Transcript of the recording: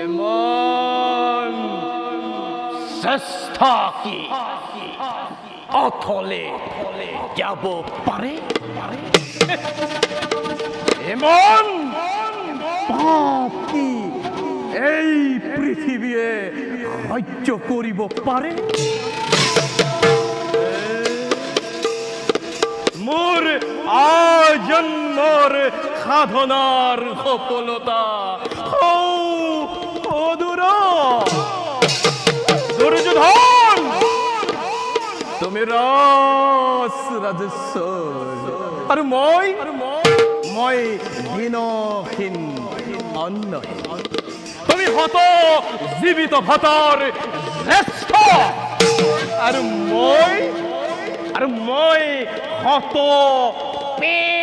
এমন চেষ্টা কি অথলে যাব পারে? এমন পাপ কি এই পৃথিবীয়ে সহ্য করিব পারে? মোর আজন্মর সাধনার সফলতা দুর্যোধন, তুমি রাজেশ্বর আর মই দিনহীন অন্নহীন। তুমি হত জীবিত ভাতার শ্রেষ্ঠ আর মই হত পেট